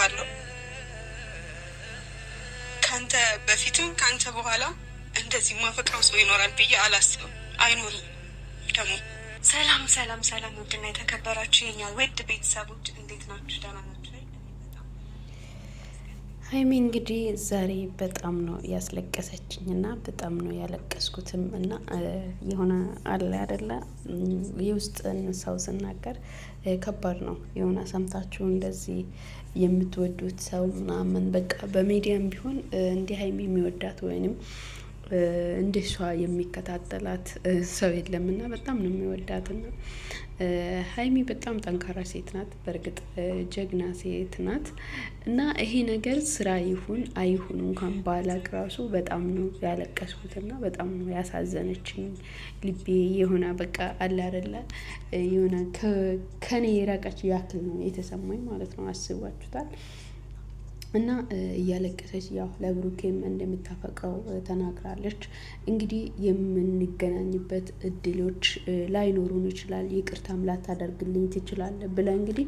እወድሃለሁ። ካንተ በፊትም ካንተ በኋላ እንደዚህ ማፈቅረው ሰው ይኖራል ብዬ አላስብም። አይኖርም ደግሞ። ሰላም ሰላም ሰላም! ውድና የተከበራችሁ የኛ ውድ ቤተሰቦች እንዴት ናችሁ? ደህና ናችሁ? ሀይሚ እንግዲህ ዛሬ በጣም ነው ያስለቀሰችኝ እና በጣም ነው ያለቀስኩትም እና የሆነ አለ አይደለ የውስጥን ሰው ስናገር ከባድ ነው። የሆነ ሰምታችሁ እንደዚህ የምትወዱት ሰው ምናምን በቃ በሚዲያም ቢሆን እንዲህ ሀይሚ የሚወዳት ወይንም እንደሷ የሚከታተላት ሰው የለምና በጣም ነው የሚወዳትና ሀይሚ በጣም ጠንካራ ሴት ናት። በእርግጥ ጀግና ሴት ናት እና ይሄ ነገር ስራ ይሁን አይሁን እንኳን ባላቅ ራሱ በጣም ነው ያለቀስኩትና በጣም ነው ያሳዘነችኝ። ልቤ የሆነ በቃ አለ አይደለ የሆነ ከኔ የራቀች ያክል ነው የተሰማኝ ማለት ነው። አስባችሁታል? እና እያለቀሰች ያው ለብሩኬም እንደምታፈቅረው ተናግራለች። እንግዲህ የምንገናኝበት እድሎች ላይኖሩን ይችላል፣ ይቅርታም ላታደርግልኝ ትችላለህ ብላ እንግዲህ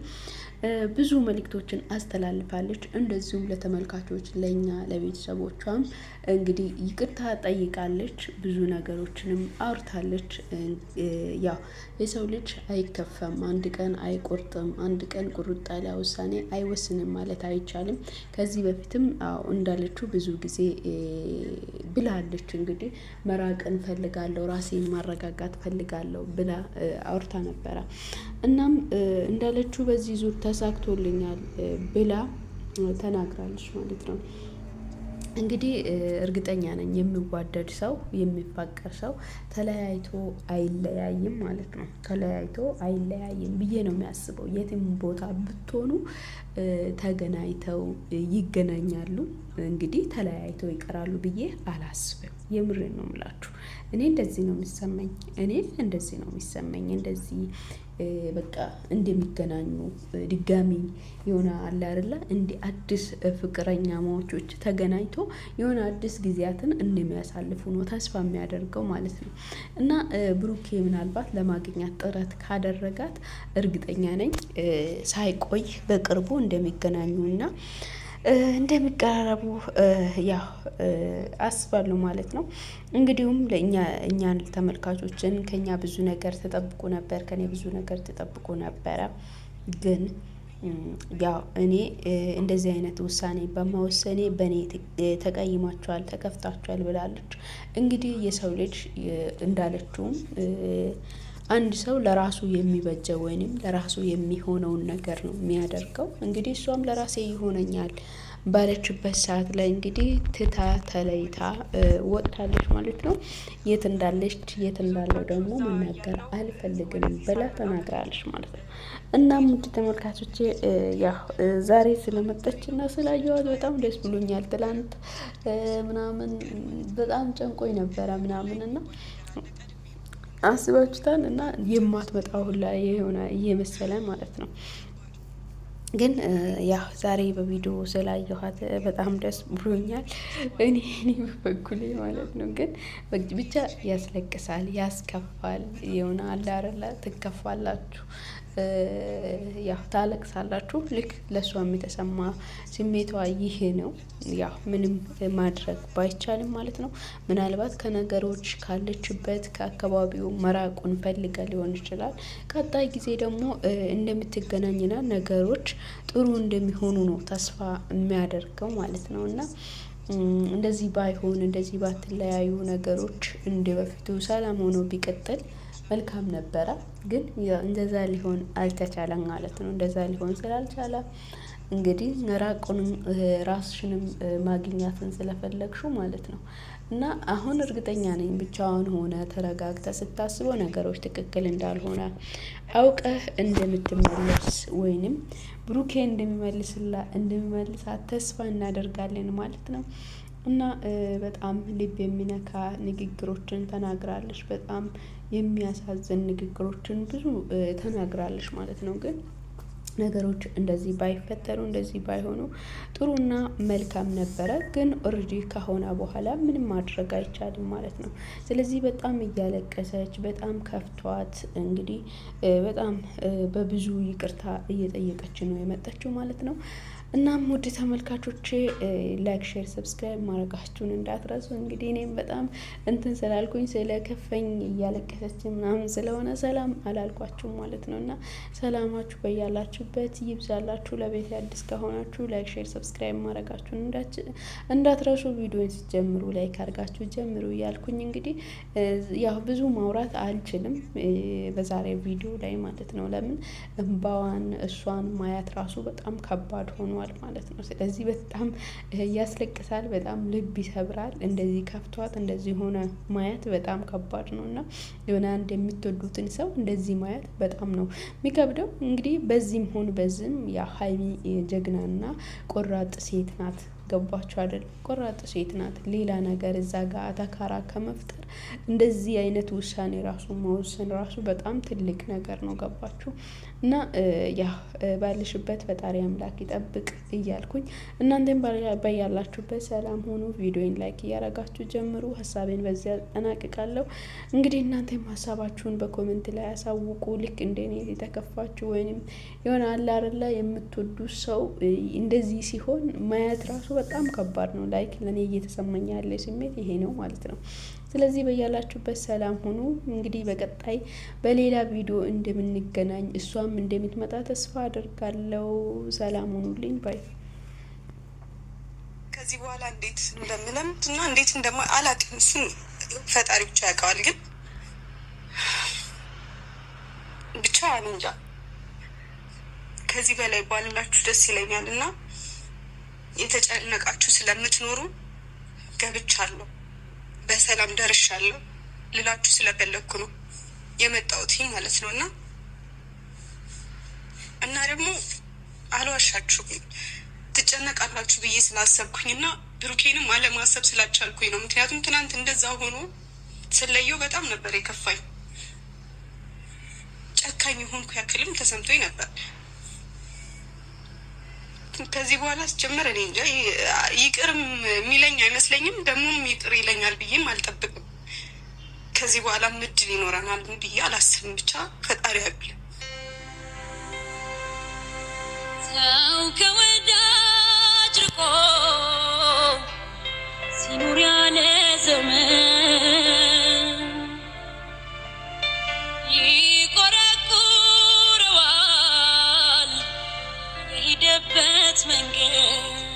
ብዙ መልእክቶችን አስተላልፋለች። እንደዚሁም ለተመልካቾች ለእኛ ለቤተሰቦቿም እንግዲህ ይቅርታ ጠይቃለች። ብዙ ነገሮችንም አውርታለች። ያው የሰው ልጅ አይከፈም፣ አንድ ቀን አይቆርጥም፣ አንድ ቀን ቁርጥ ያለ ውሳኔ አይወስንም ማለት አይቻልም። ከዚህ በፊትም እንዳለችው ብዙ ጊዜ ብላለች። እንግዲህ መራቅን ፈልጋለሁ፣ ራሴን ማረጋጋት ፈልጋለሁ ብላ አውርታ ነበረ። እናም እንዳለችው በዚህ ዙር ተሳክቶልኛል ብላ ተናግራለች ማለት ነው። እንግዲህ እርግጠኛ ነኝ የሚዋደድ ሰው የሚፋቀር ሰው ተለያይቶ አይለያይም ማለት ነው። ተለያይቶ አይለያይም ብዬ ነው የሚያስበው። የትም ቦታ ብትሆኑ ተገናኝተው ይገናኛሉ። እንግዲህ ተለያይተው ይቀራሉ ብዬ አላስብም። የምሬን ነው የምላችሁ። እኔ እንደዚህ ነው የሚሰማኝ። እንደዚህ በቃ እንደሚገናኙ ድጋሚ የሆነ አለ አይደለ እንደ አዲስ ፍቅረኛ ማቾች ተገናኝቶ የሆነ አዲስ ጊዜያትን እንደሚያሳልፉ ነው ተስፋ የሚያደርገው ማለት ነው። እና ብሩኬ ምናልባት ለማግኘት ጥረት ካደረጋት እርግጠኛ ነኝ ሳይቆይ በቅርቡ እንደሚገናኙና እንደሚቀራረቡ ያው አስባለሁ ማለት ነው። እንግዲሁም እኛን ተመልካቾችን ከኛ ብዙ ነገር ተጠብቆ ነበር፣ ከኔ ብዙ ነገር ተጠብቆ ነበረ። ግን ያው እኔ እንደዚህ አይነት ውሳኔ በመወሰኔ በእኔ ተቀይማችኋል፣ ተከፍታችኋል ብላለች። እንግዲህ የሰው ልጅ እንዳለችውም አንድ ሰው ለራሱ የሚበጀው ወይንም ለራሱ የሚሆነውን ነገር ነው የሚያደርገው። እንግዲህ እሷም ለራሴ ይሆነኛል ባለችበት ሰዓት ላይ እንግዲህ ትታ ተለይታ ወጥታለች ማለት ነው። የት እንዳለች የት እንዳለው ደግሞ መናገር አልፈልግም ብላ ተናግራለች ማለት ነው። እናም ውድ ተመልካቾቼ ያው ዛሬ ስለመጣችና ስላየኋት በጣም ደስ ብሎኛል። ትላንት ምናምን በጣም ጨንቆኝ ነበረ ምናምን እና አስባችሁታል? እና የማትመጣው ሁላ የሆነ እየመሰለ ማለት ነው። ግን ያው ዛሬ በቪዲዮ ስላየኋት በጣም ደስ ብሎኛል። እኔ በበኩሌ ማለት ነው። ግን ብቻ ያስለቅሳል፣ ያስከፋል። የሆነ አለ አይደለ ትከፋላችሁ፣ ያው ታለቅሳላችሁ። ልክ ለእሷም የተሰማ ስሜቷ ይሄ ነው። ያው ምንም ማድረግ ባይቻልም ማለት ነው። ምናልባት ከነገሮች ካለችበት ከአካባቢው መራቁን ፈልጋ ሊሆን ይችላል። ቀጣይ ጊዜ ደግሞ እንደምትገናኝና ነገሮች ጥሩ እንደሚሆኑ ነው ተስፋ የሚያደርገው ማለት ነው። እና እንደዚህ ባይሆን እንደዚህ ባትለያዩ ነገሮች እንደ በፊቱ ሰላም ሆኖ ቢቀጥል መልካም ነበረ። ግን እንደዛ ሊሆን አልተቻለም ማለት ነው። እንደዛ ሊሆን ስላልቻለ እንግዲህ ራቁንም ራስሽንም ማግኛትን ስለፈለግሽው ማለት ነው። እና አሁን እርግጠኛ ነኝ ብቻውን ሆነ ተረጋግተ ስታስበው ነገሮች ትክክል እንዳልሆነ አውቀህ እንደምትመለስ ወይንም ብሩኬ እንደሚመልሳት ተስፋ እናደርጋለን ማለት ነው። እና በጣም ልብ የሚነካ ንግግሮችን ተናግራለች። በጣም የሚያሳዝን ንግግሮችን ብዙ ተናግራለች ማለት ነው። ግን ነገሮች እንደዚህ ባይፈጠሩ እንደዚህ ባይሆኑ ጥሩና መልካም ነበረ። ግን ኦልሬዲ ከሆነ በኋላ ምንም ማድረግ አይቻልም ማለት ነው። ስለዚህ በጣም እያለቀሰች በጣም ከፍቷት እንግዲህ በጣም በብዙ ይቅርታ እየጠየቀች ነው የመጣችው ማለት ነው። እናም ውድ ተመልካቾቼ ላይክ፣ ሼር፣ ሰብስክራይብ ማድረጋችሁን እንዳትረሱ። እንግዲህ እኔም በጣም እንትን ስላልኩኝ ስለከፈኝ እያለቀሰች ምናምን ስለሆነ ሰላም አላልኳችሁም ማለት ነው። እና ሰላማችሁ በያላችሁበት ይብዛላችሁ። ለቤት አዲስ ከሆናችሁ ላይክ፣ ሼር፣ ሰብስክራይብ ማድረጋችሁን እንዳትረሱ። ቪዲዮን ሲጀምሩ ላይክ አድርጋችሁ ጀምሩ እያልኩኝ እንግዲህ ያው ብዙ ማውራት አልችልም በዛሬ ቪዲዮ ላይ ማለት ነው። ለምን እንባዋን እሷን ማየት ራሱ በጣም ከባድ ሆኗል ማለት ነው። ስለዚህ በጣም ያስለቅሳል፣ በጣም ልብ ይሰብራል። እንደዚህ ከፍቷት እንደዚህ ሆነ ማየት በጣም ከባድ ነው እና የሆነ አንድ የምትወዱትን ሰው እንደዚህ ማየት በጣም ነው የሚከብደው። እንግዲህ በዚህም ሆን በዚህም ያ ሀይሚ ጀግናና ቆራጥ ሴት ናት። ገባችሁ አይደል? ቆራጥ ሴት ናት። ሌላ ነገር እዛ ጋር ተካራ ከመፍጠር እንደዚህ አይነት ውሳኔ ራሱ መወሰን ራሱ በጣም ትልቅ ነገር ነው። ገባችሁ? እና ያ ባልሽበት ፈጣሪ አምላክ ይጠብቅ እያልኩኝ እናንተም በያላችሁበት ሰላም ሆኑ። ቪዲዮን ላይክ እያረጋችሁ ጀምሩ። ሀሳቤን በዚህ አጠናቅቃለሁ። እንግዲህ እናንተም ሀሳባችሁን በኮሜንት ላይ ያሳውቁ። ልክ እንደኔ የተከፋችሁ ወይንም የሆነ አለ አይደለ የምትወዱት ሰው እንደዚህ ሲሆን ማየት ራሱ በጣም ከባድ ነው። ላይክ ለኔ እየተሰማኝ ያለ ስሜት ይሄ ነው ማለት ነው። ስለዚህ በያላችሁበት ሰላም ሁኑ። እንግዲህ በቀጣይ በሌላ ቪዲዮ እንደምንገናኝ እሷም እንደምትመጣ ተስፋ አደርጋለሁ። ሰላም ሁኑልኝ ባይ። ከዚህ በኋላ እንዴት እንደምለምድ እና እንዴት አላውቅም። እሱን ፈጣሪ ብቻ ያውቀዋል። ግን ብቻ እንጃ ከዚህ በላይ ባልላችሁ ደስ ይለኛል እና የተጨነቃችሁ ስለምትኖሩ ገብቻለሁ፣ በሰላም ደርሻለሁ ልላችሁ ስለፈለኩ ነው የመጣሁት ማለት ነው። እና ደግሞ አልዋሻችሁም ትጨነቃላችሁ ብዬ ስላሰብኩኝና ብሩኬንም አለማሰብ ስላልቻልኩኝ ነው። ምክንያቱም ትናንት እንደዛ ሆኖ ስለየው በጣም ነበር የከፋኝ። ጨካኝ ሆንኩ ያክልም ተሰምቶኝ ነበር። ከዚህ በኋላ አስጀመረ እኔ እንጃ ይቅርም የሚለኝ አይመስለኝም። ደግሞም ይቅር ይለኛል ብዬም አልጠብቅም። ከዚህ በኋላ ምድል ይኖረናል ብዬ አላስብም። ብቻ ፈጣሪ ያውቃል። ሰው ከወዳጅ ርቆ ሲኖር ያለ ዘመን ይቆረቁረዋል የሄደበት መንገድ